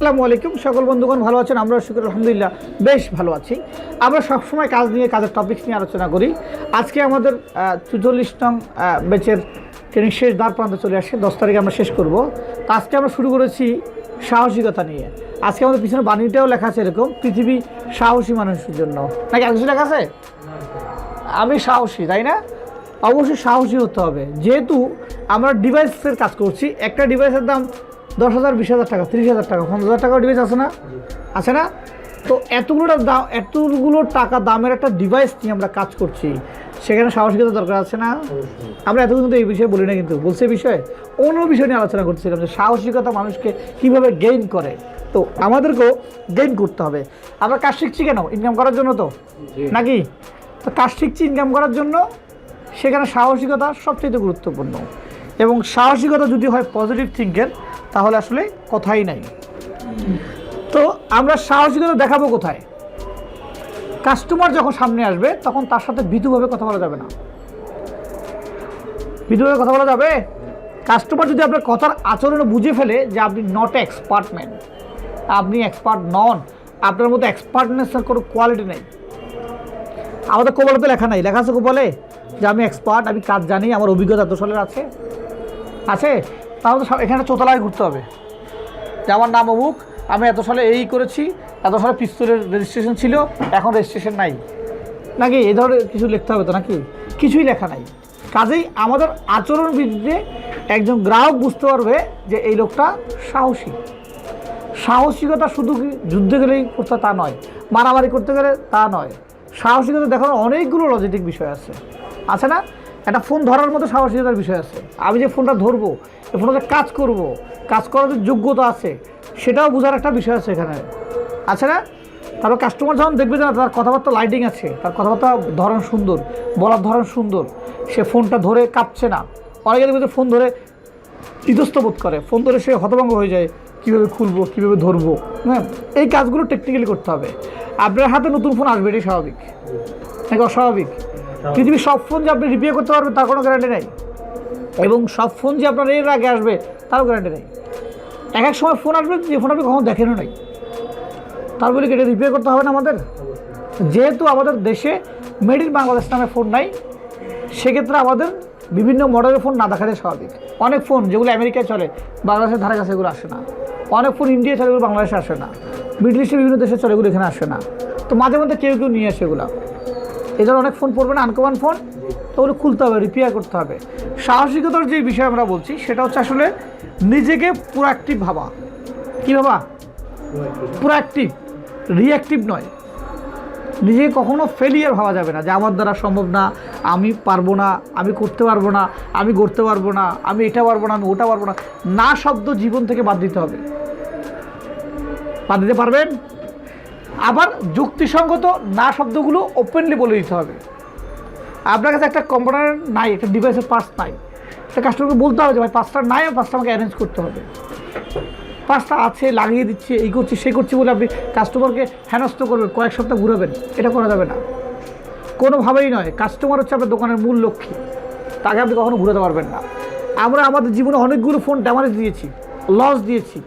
আসসালামু আলাইকুম সকল বন্ধুগণ ভালো আছেন। আমরা শুকর আলহামদুলিল্লাহ বেশ ভালো আছি। আমরা সবসময় কাজ নিয়ে কাজের টপিকস নিয়ে আলোচনা করি। আজকে আমাদের ৪৪ নং ব্যাচের ট্রেনিং শেষ দ্বার প্রান্তে চলে আসে। 10 তারিখে আমরা শেষ করব। তো আজকে আমরা শুরু করেছি সাহসিকতা নিয়ে। আজকে আমাদের পিছনে বাণীটাও লেখা আছে এরকম, পৃথিবী সাহসী মানুষের জন্য, নাকি আর কিছু লেখা আছে? আমি সাহসী, তাই না? অবশ্যই সাহসী হতে হবে। যেহেতু আমরা ডিভাইসের কাজ করছি, একটা ডিভাইসের দাম 10,000, 20,000 টাকা, 30,000 টাকা, 50,000 টাকার ডিভাইস আছে না? তো এতগুলো টাকা দামের একটা ডিভাইস নিয়ে আমরা কাজ করছি, সেখানে সাহসিকতা দরকার আছে না? আমরা এতক্ষণ তো এই বিষয়ে বলি না, কিন্তু বলছে বিষয়ে অন্য বিষয় নিয়ে আলোচনা করছিলাম যে সাহসিকতা মানুষকে কীভাবে গেইন করে। তো আমাদেরকেও গেইন করতে হবে। আমরা কাজ শিখছি কেন? ইনকাম করার জন্য তো, নাকি? তো কাজ শিখছি ইনকাম করার জন্য, সেখানে সাহসিকতা সবচেয়ে গুরুত্বপূর্ণ। এবং সাহসিকতা যদি হয় পজিটিভ থিঙ্কের, তাহলে আসলে কথাই নাই। তো আমরা সাহসিকতা দেখাবো কোথায়? কাস্টমার যখন সামনে আসবে তখন তার সাথে বিধুভাবে কথা বলা যাবে না। বিধুভাবে কথা বলা যাবে? কাস্টমার যদি আপনার কথার আচরণে বুঝে ফেলে যে আপনি নট এক্সপার্ট ম্যান, আপনি এক্সপার্ট নন, আপনার মধ্যে এক্সপার্টনেসের কোনো কোয়ালিটি নেই। আমাদের কোপালেতে লেখা নাই, লেখা আছে কোপালে যে আমি এক্সপার্ট, আমি কাজ জানি, আমার অভিজ্ঞতা এত সালের আছে। তাহলে তো এখানে চোতলায় ঘুরতে হবে যে আমার নাম অমুক, আমি এত সালে এই করেছি, এত সালে পিস্তলের রেজিস্ট্রেশন ছিল, এখন রেজিস্ট্রেশন নাই, নাকি? এই ধরনের কিছু লিখতে হবে তো, নাকি? কিছুই লেখা নাই। কাজেই আমাদের আচরণ বৃদ্ধিতে একজন গ্রাহক বুঝতে পারবে যে এই লোকটা সাহসী। সাহসিকতা শুধু কি যুদ্ধে গেলেই করতে তা নয়, মারামারি করতে গেলে তা নয়। সাহসিকতা দেখানোর অনেকগুলো লজিটিক বিষয় আছে না? একটা ফোন ধরার মতো সাহসিকতার বিষয় আছে। আমি যে ফোনটা ধরবো, এই ফোনটাতে কাজ করব, কাজ করার যে যোগ্যতা আছে, সেটাও বোঝার একটা বিষয় আছে এখানে, আছে না? তারপর কাস্টমার যখন দেখবে যে তার কথাবার্তা লাইটিং আছে, তার কথাবার্তা ধরন সুন্দর, বলার ধরন সুন্দর, সে ফোনটা ধরে কাঁপছে না। অনেকে দেখবে যে ফোন ধরে ইতস্ত বোধ করে, ফোন ধরে সে হতভঙ্গ হয়ে যায়, কীভাবে খুলবো, কীভাবে ধরবো। হ্যাঁ, এই কাজগুলো টেকনিক্যালি করতে হবে। আপনার হাতে নতুন ফোন আসবে, এটাই স্বাভাবিক, নাকি অস্বাভাবিক? পৃথিবীর সব ফোন যে আপনি রিপেয়ার করতে পারবেন তার কোনো গ্যারান্টি নেই, এবং সব ফোন যে আপনার এর আগে আসবে তারও গ্যারান্টি নেই। এক সময় ফোন আসবে যে ফোন আপনি কখনো দেখেনও নাই, তার বলে কি এটা রিপেয়ার করতে হবে না আমাদের? যেহেতু আমাদের দেশে মেড ইন বাংলাদেশ নামে ফোন নাই, সেক্ষেত্রে আমাদের বিভিন্ন মডেলের ফোন না দেখাটাই স্বাভাবিক। অনেক ফোন যেগুলো আমেরিকায় চলে, বাংলাদেশের ধারে কাছে এগুলো আসে না। অনেক ফোন ইন্ডিয়া চলে, এগুলো বাংলাদেশে আসে না। মিডল ইস্টের বিভিন্ন দেশে চলে, এগুলো এখানে আসে না। তো মাঝে মধ্যে কেউ নিয়ে আসে এগুলো। এই ধরনের অনেক ফোন পড়বে না, আনকমন ফোন, তো ওগুলো খুলতে হবে, রিপেয়ার করতে হবে। সাহসিকতার যে বিষয় আমরা বলছি, সেটা হচ্ছে আসলে নিজেকে প্রোঅ্যাক্টিভ ভাবা। কী ভাবা? প্রোঅ্যাক্টিভ, রিঅ্যাক্টিভ নয়। নিজেকে কখনো ফেলিয়ার ভাবা যাবে না যে আমার দ্বারা সম্ভব না, আমি পারবো না, আমি করতে পারবো না, আমি গড়তে পারবো না, আমি এটা পারবো না, আমি ওটা পারবো না। না শব্দ জীবন থেকে বাদ দিতে হবে। বাদ দিতে পারবেন? আবার যুক্তিসঙ্গত না শব্দগুলো ওপেনলি বলে দিতে হবে। আপনার কাছে একটা কম্পিউটার নাই, একটা ডিভাইসের পার্টস নাই, একটা কাস্টমারকে বলতে হবে যে ভাই পাঁচটা নাই, আর পাঁচটা আমাকে অ্যারেঞ্জ করতে হবে। পাঁচটা আছে, লাগিয়ে দিচ্ছি, এই করছি, সে করছি বলে আপনি কাস্টমারকে হেনস্থ করবেন, কয়েক সপ্তাহ ঘুরাবেন, এটা করা যাবে না, কোনোভাবেই নয়। কাস্টমার হচ্ছে আপনার দোকানের মূল লক্ষ্মী, তাকে আপনি কখনো ঘুরাতে পারবেন না। আমরা আমাদের জীবনে অনেকগুলো ফোন ড্যামেজ দিয়েছি, লস দিয়েছি,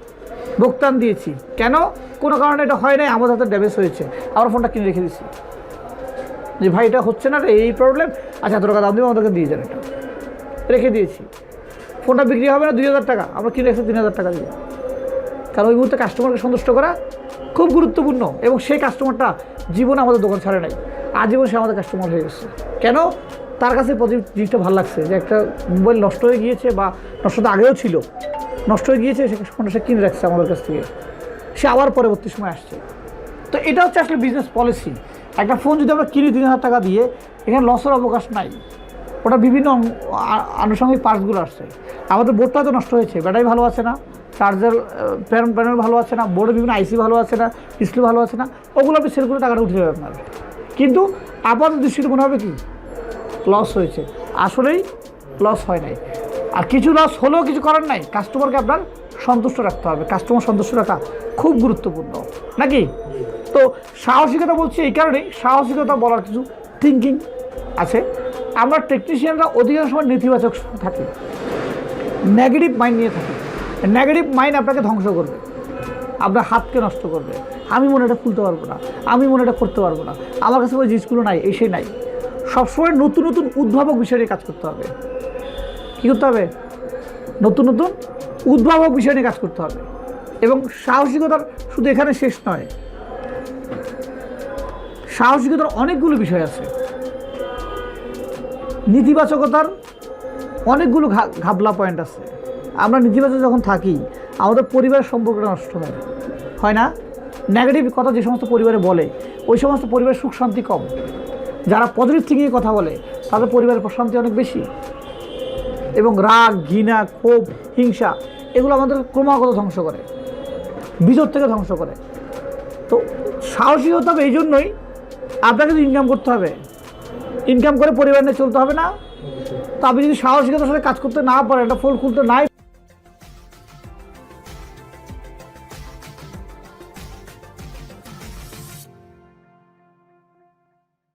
ভোগতান দিয়েছি। কেন? কোনো কারণে এটা হয় নাই, আমাদের হাতে ড্যামেজ হয়েছে, আমরা ফোনটা কিনে রেখে দিচ্ছি যে ভাই এটা হচ্ছে না, এই প্রবলেম, আচ্ছা এত টাকা দাম দেবো, আমাদেরকে দিয়ে যান, এটা রেখে দিয়েছি। ফোনটা বিক্রি হবে না 2,000 টাকা, আমরা কিনে রেখেছি 3,000 টাকা দিয়ে। কারণ ওই মুহূর্তে কাস্টমারকে সন্তুষ্ট করা খুব গুরুত্বপূর্ণ, এবং সেই কাস্টমারটা জীবনে আমাদের দোকান ছাড়ে নাই, আজীবন সে আমাদের কাস্টমার হয়ে গেছে। কেন? তার কাছে পজিটিভ জিনিসটা ভালো লাগছে যে একটা মোবাইল নষ্ট হয়ে গিয়েছে, বা নষ্ট তো আগেও ছিল, নষ্ট হয়ে গিয়েছে, সে ফোনটা সে কিনে রাখছে আমাদের কাছ থেকে, সে আবার পরবর্তী সময় আসছে। তো এটা হচ্ছে আসলে বিজনেস পলিসি। একটা ফোন যদি আমরা কিনি 3,000 টাকা দিয়ে, এখানে লসের অবকাশ নাই। ওটা বিভিন্ন আনুষঙ্গিক পার্টসগুলো আসছে। আমাদের বোর্ডটা তো নষ্ট হয়েছে, ব্যাটারি ভালো আছে না, চার্জার প্যানেল ভালো আছে না, বোর্ডে বিভিন্ন আইসি ভালো আছে না, ডিসপ্লে ভালো আছে না, ওগুলো আপনি সেল করে টাকাটা উঠে যাবে আপনার। কিন্তু আপাতত দৃষ্টিতে মনে হবে কি লস হয়েছে, আসলেই লস হয় নাই। আর কিছু লস হলেও কিছু করার নাই, কাস্টমারকে আপনার সন্তুষ্ট রাখতে হবে। কাস্টমার সন্তুষ্ট রাখা খুব গুরুত্বপূর্ণ, নাকি? তো সাহসিকতা বলছি এই কারণেই, সাহসিকতা বলার কিছু থিঙ্কিং আছে। আমরা টেকনিশিয়ানরা অধিকাংশ সময় নেতিবাচক থাকি, নেগেটিভ মাইন্ড নিয়ে থাকি। নেগেটিভ মাইন্ড আপনাকে ধ্বংস করবে। আপনার হাতকে নষ্ট করবে। আমি মনে এটা খুলতে পারবো না, আমি মনে এটা করতে পারবো না, আমার কাছে ওই জিনিসগুলো নাই, এসে নাই। সবসময় নতুন নতুন উদ্ভাবক বিষয় নিয়ে কাজ করতে হবে। কী করতে হবে? নতুন নতুন উদ্ভাবক বিষয় নিয়ে কাজ করতে হবে। এবং সাহসিকতার শুধু এখানে শেষ নয়, সাহসিকতার অনেকগুলো বিষয় আছে। নেতিবাচকতার অনেকগুলো ঘাবলা পয়েন্ট আছে। আমরা নেতিবাচক যখন থাকি আমাদের পরিবারের সম্পর্কটা নষ্ট হয় না? নেগেটিভ কথা যে সমস্ত পরিবারে বলে ওই সমস্ত পরিবারের সুখ শান্তি কম। যারা পজিটিভ থিঙ্কিংয়ে কথা বলে তাদের পরিবারের প্রশান্তি অনেক বেশি। এবং রাগ, ঘৃণা, ক্ষোভ, হিংসা এগুলো আমাদের ক্রমাগত ধ্বংস করে, ভিতর থেকে ধ্বংস করে। তো সাহসী হতে হবে। এই জন্যই আপনাকে তো ইনকাম করতে হবে, ইনকাম করে পরিবার নিয়ে চলতে হবে না? তো আপনি যদি সাহসিকতার সাথে কাজ করতে না পারেন, একটা ফোন খুলতে নাই